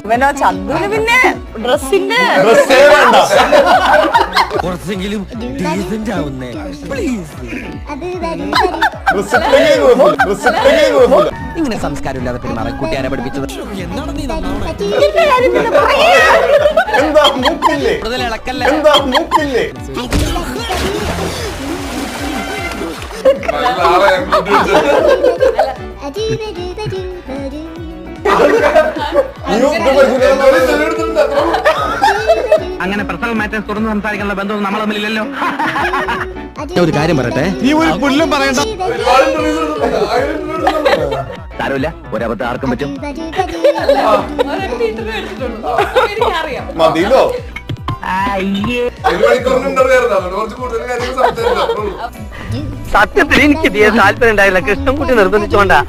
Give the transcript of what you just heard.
ഇവനോ ചന്ദുന് പിന്നെ ഡ്രസ്സിന്റെ കുറച്ചെങ്കിലും ഡീസന്റ് ആവുന്നേ പ്ലീസ്. ഇങ്ങനെ സംസ്കാരമില്ലാതെ പെരുമാറാൻ കൂട്ടുകാരെ പഠിപ്പിച്ചത് എന്താണ് നീ കൂടുതൽ ഇളക്കല്ലേ. അങ്ങനെ പേഴ്സണൽ മാറ്റേഴ്സ് തുറന്ന് സംസാരിക്കാനുള്ള ബന്ധമൊന്നും നമ്മൾ തമ്മിലില്ലല്ലോ. ഒരു കാര്യം പറയട്ടെ, നീ ഒരു പുല്ലും പറയണ്ട. സാരമില്ല, ഒരബദ്ധം ആർക്കും പറ്റും. സത്യത്തിൽ എനിക്ക് താല്പര്യം ഉണ്ടായില്ല, കൃഷ്ണൻകുട്ടി നിർബന്ധിച്ചോണ്ടാ.